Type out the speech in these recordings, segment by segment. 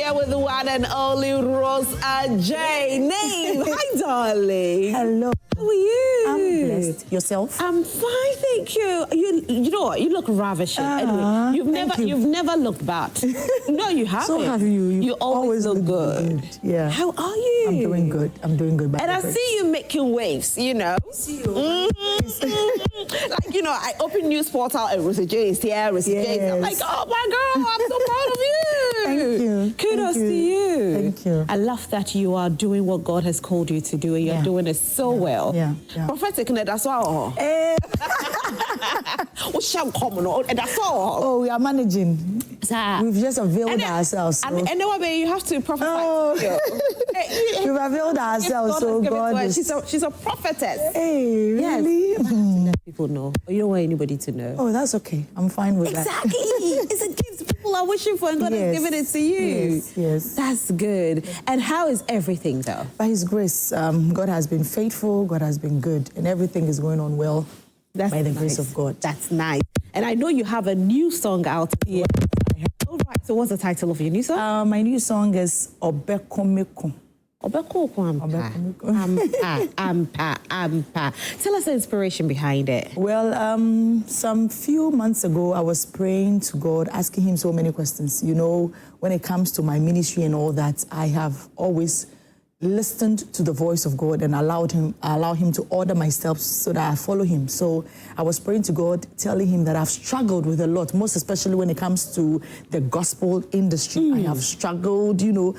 here with the one and only Rose Adjei. Name, hi darling. Hello. How are you? I'm blessed. Yourself? I'm fine, thank you. You know what? You look ravishing. Anyway, you've never looked bad. No, you haven't. So have you. You always look good. Yeah. How are you? I'm doing good. And I see you making waves, you know. See you. Like, you know, I open news portal and Rose Adjei is here, Rose Adjei. I'm like, oh my girl, I'm so proud of you. Thank you. Kudos to you. Thank you. I love that you are doing what God has called you to do, and you're doing it so well. Yeah. Prophetic, that's all. That's all. Oh, we are managing. We've just availed ourselves. So. And anyway, you have to prophesy. We've availed ourselves, so God is... She's a prophetess. Hey, really? Yes. Let people know. You don't want anybody to know. Oh, that's okay. I'm fine with that. Exactly. It's a gift people are wishing for, and God has given it to you. Yes. That's good. And how is everything, though? By His grace, God has been faithful, God has been good, and everything is going on well by the grace of God. That's nice. And I know you have a new song out. Yeah. All right. So what's the title of your new song? My new song is Obekomeko. Ampa. Tell us the inspiration behind it. Well, some few months ago, I was praying to God, asking Him so many questions. You know, when it comes to my ministry and all that, I have always listened to the voice of God and allow him to order my steps so that I follow Him. So I was praying to God, telling Him that I've struggled with a lot, most especially when it comes to the gospel industry. I have struggled, you know,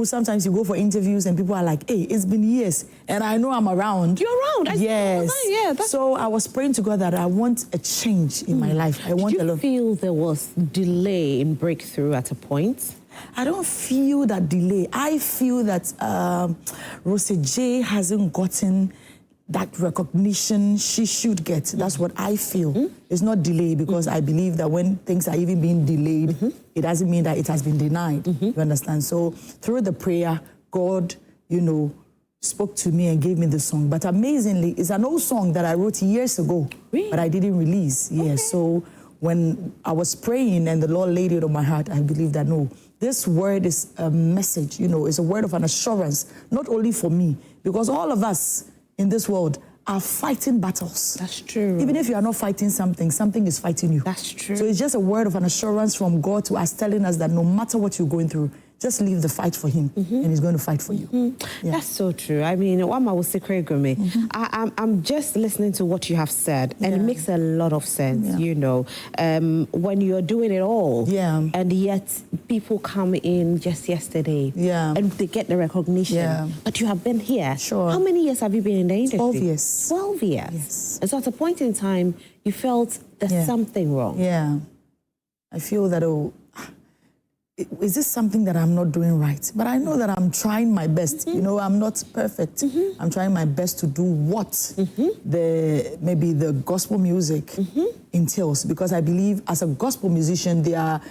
sometimes you go for interviews and people are like, hey, it's been years and I know I'm around. You're around? Yes. So I was praying to God that I want a change in my life. Did you feel there was delay in breakthrough at a point? I don't feel that delay. I feel that Rose Adjei hasn't gotten that recognition she should get. That's what I feel. It's not delay because I believe that when things are even being delayed, it doesn't mean that it has been denied. You understand? So through the prayer, God, you know, spoke to me and gave me the song. But amazingly, it's an old song that I wrote years ago, but I didn't release. Yeah, so when I was praying and the Lord laid it on my heart, I believe that no, this word is a message, you know, it's a word of an assurance, not only for me, because all of us in this world are fighting battles. That's true. Even if you are not fighting something, something is fighting you. That's true. So it's just a word of an assurance from God to us, telling us that no matter what you're going through, just leave the fight for Him, and He's going to fight for you. That's so true. I mean, I'm just listening to what you have said, and it makes a lot of sense, you know, when you're doing it all, and yet people come in just yesterday, and they get the recognition, but you have been here. Sure. How many years have you been in the industry? 12 years. 12 years? Yes. And so at a point in time, you felt there's something wrong. Yeah. I feel that, is this something that I'm not doing right? But I know that I'm trying my best. You know, I'm not perfect. I'm trying my best to do what maybe the gospel music entails. Because I believe as a gospel musician, there are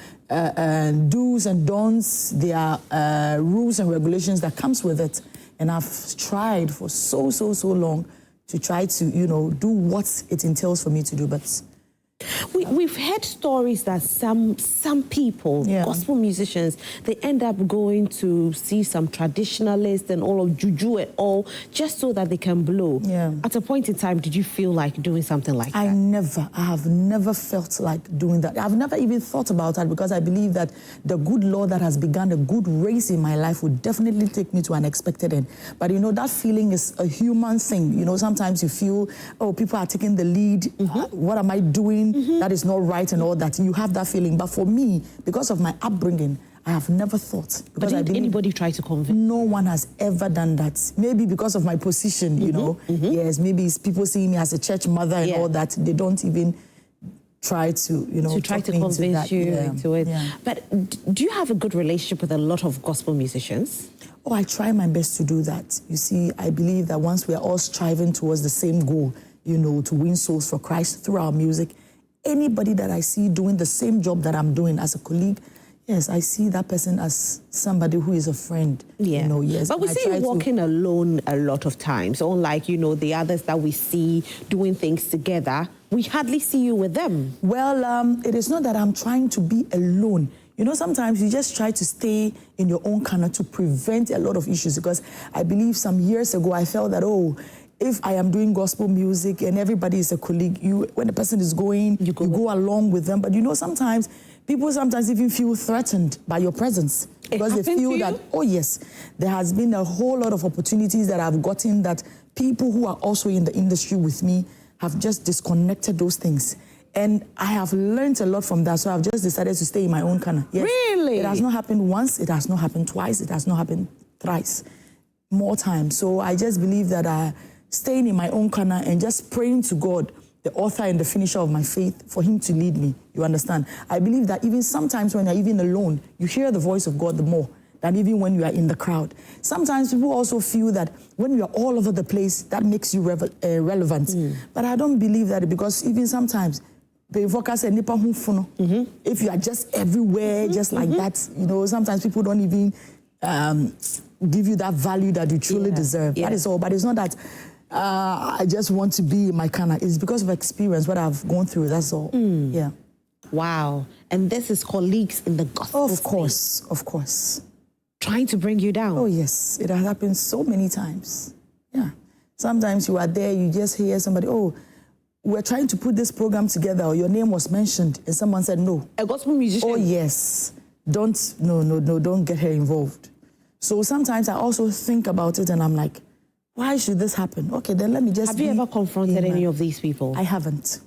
do's and don'ts, there are rules and regulations that comes with it. And I've tried for so long to try to, you know, do what it entails for me to do. But we've heard stories that some people, gospel musicians, they end up going to see some traditionalists and all of juju and all just so that they can blow. At a point in time, did you feel like doing something like that? I have never felt like doing that. I've never even thought about that because I believe that the good Lord that has begun a good race in my life would definitely take me to an expected end. But you know, that feeling is a human thing. You know, sometimes you feel, oh, people are taking the lead. What am I doing? That is not right and all that. You have that feeling. But for me, because of my upbringing, I have never thought. But did anybody try to convince? No one has ever done that. Maybe because of my position, you know. Yes, maybe it's people seeing me as a church mother and all that. They don't even try to, you know, to try to convince you into it. But do you have a good relationship with a lot of gospel musicians? Oh, I try my best to do that. You see, I believe that once we are all striving towards the same goal, you know, to win souls for Christ through our music, anybody that I see doing the same job that I'm doing as a colleague, yes, I see that person as somebody who is a friend. You know, yes. But we see you walking alone a lot of times, unlike, you know, the others that we see doing things together. We hardly see you with them. Well, it is not that I'm trying to be alone. You know, sometimes you just try to stay in your own corner to prevent a lot of issues, because I believe some years ago I felt that, oh, if I am doing gospel music and everybody is a colleague, when the person is going, you go along with them. But you know, sometimes people even feel threatened by your presence, because they feel that, oh yes, there has been a whole lot of opportunities that I've gotten that people who are also in the industry with me have just disconnected those things. And I have learned a lot from that, so I've just decided to stay in my own corner. Yes, really? It has not happened once, it has not happened twice, it has not happened thrice, more times. So I just believe that staying in my own corner and just praying to God, the author and the finisher of my faith, for him to lead me, you understand? I believe that even sometimes when you're even alone, you hear the voice of God the more than even when you are in the crowd. Sometimes people also feel that when you are all over the place, that makes you relevant. But I don't believe that, because even sometimes, if you are just everywhere, just like that, you know, sometimes people don't even give you that value that you truly deserve. That is all. But it's not that I just want to be in my corner. It's because of experience, what I've gone through, that's all. Yeah. Wow. And this is colleagues in the gospel Of course, of course. Trying to bring you down. Oh, yes. It has happened so many times. Yeah. Sometimes you are there, you just hear somebody, oh, we're trying to put this program together, or your name was mentioned, and someone said no. A gospel musician? Oh, yes. Don't get her involved. So sometimes I also think about it, and I'm like, why should this happen? Okay, then let me just Have you ever confronted any of these people? I haven't.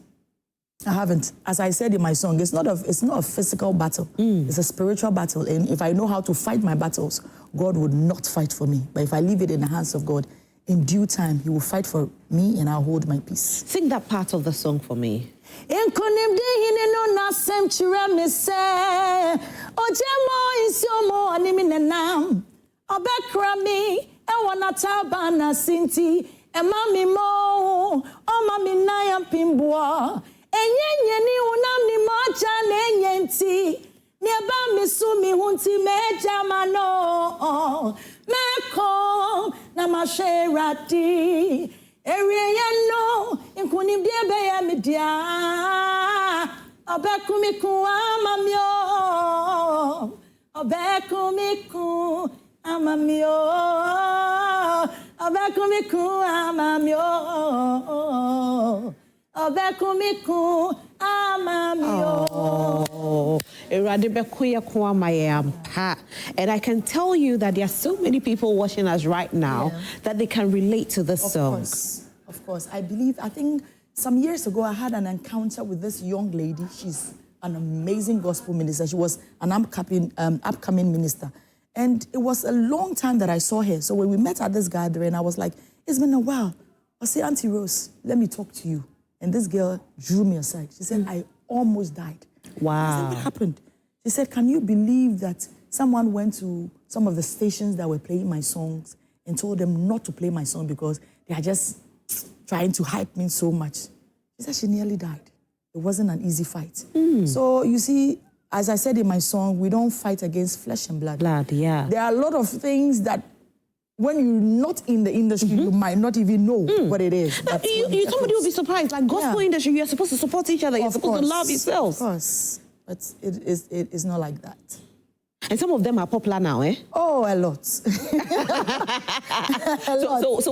As I said in my song, it's not a physical battle. It's a spiritual battle. And if I know how to fight my battles, God would not fight for me. But if I leave it in the hands of God, in due time, he will fight for me, and I'll hold my peace. Sing that part of the song for me. Meko na masherati erieno inkunim de be ya media obekumiku amamio And I can tell you that there are so many people watching us right now that they can relate to this song. Of course. I think some years ago I had an encounter with this young lady. She's an amazing gospel minister. She was an upcoming minister. And it was a long time that I saw her. So when we met at this gathering, I was like, it's been a while. I said, Auntie Rose, let me talk to you. And this girl drew me aside. She said, I almost died. Wow. I said, what happened? She said, can you believe that someone went to some of the stations that were playing my songs and told them not to play my song because they are just trying to hype me so much? She said she nearly died. It wasn't an easy fight. So you see, as I said in my song, we don't fight against flesh and blood. There are a lot of things that when you're not in the industry, you might not even know what it is. Somebody will be surprised. Like gospel industry, you're supposed to support each other. You're supposed to love yourselves. Of course. But it is not like that. And some of them are popular now, eh? Oh, a lot. So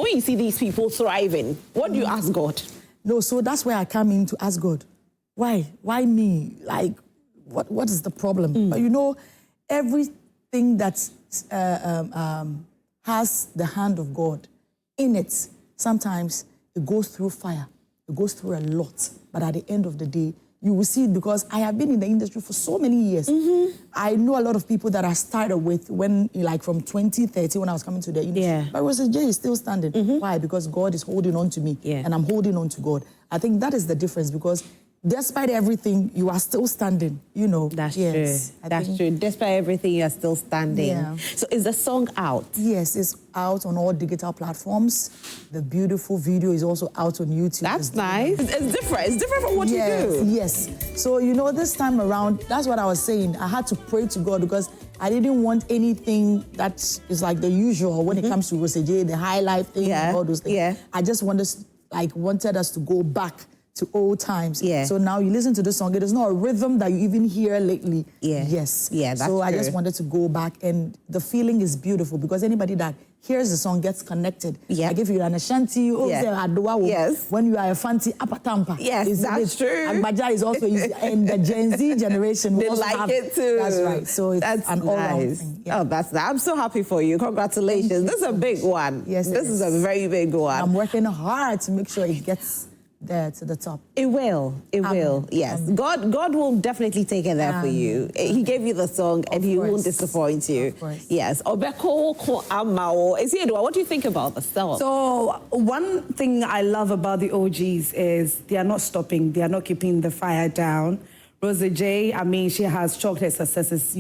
when you see these people thriving, what do you ask God? No, so that's where I come in to ask God. Why? Why me? Like, what is the problem? But you know, everything that has the hand of God in it, sometimes it goes through fire. It goes through a lot. But at the end of the day, you will see it, because I have been in the industry for so many years. I know a lot of people that I started with when, like from 2013 when I was coming to the industry. But Adjei is still standing. Why? Because God is holding on to me and I'm holding on to God. I think that is the difference, because despite everything, you are still standing, you know. That's true. That's true. Despite everything, you are still standing. So is the song out? Yes, it's out on all digital platforms. The beautiful video is also out on YouTube. That's nice. It's different. It's different from what you do. Yes. So, you know, this time around, that's what I was saying. I had to pray to God, because I didn't want anything that is like the usual when it comes to Adjei, the high life thing and all those things. I just wanted us to go back to old times. Yeah. So now you listen to the song, it is not a rhythm that you even hear lately. Yeah. Yes. Yeah, that's So I true. just wanted to go back, and the feeling is beautiful because anybody that hears the song gets connected. Yeah. Like if you're an Ashanti, Yes. when you are a Fanti, Apatampa. Yes, that's true. And Baja is also easy. And the Gen Z generation will They also like have, it too. That's right. So it's that's an all-round nice. thing. Yeah. Oh, that's nice. I'm so happy for you. Congratulations. This is a big one. Yes, this is a very big one. I'm working hard to make sure it gets there to the top. It will. It will. Yes. God will definitely take it there for you. He gave you the song and he won't disappoint you. Of course. Yes. Obeko Amao. Isiedwa, what do you think about the song? So one thing I love about the OGs is they are not stopping. They are not keeping the fire down. Adjei, I mean, she has chalked her successes,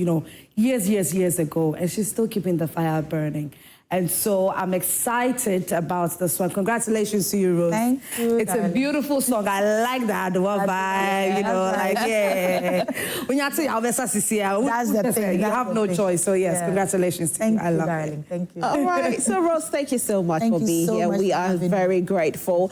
years ago, and she's still keeping the fire burning. And so I'm excited about this one. Congratulations to you, Rose. Thank you. It's a beautiful song. I like that vibe, When you say That's the thing. You have no choice. So yes, congratulations to you. Thank I you, love darling. it. Thank you. All right. So, Rose, thank you so much Thank for you being so here. much We for are having me. very grateful.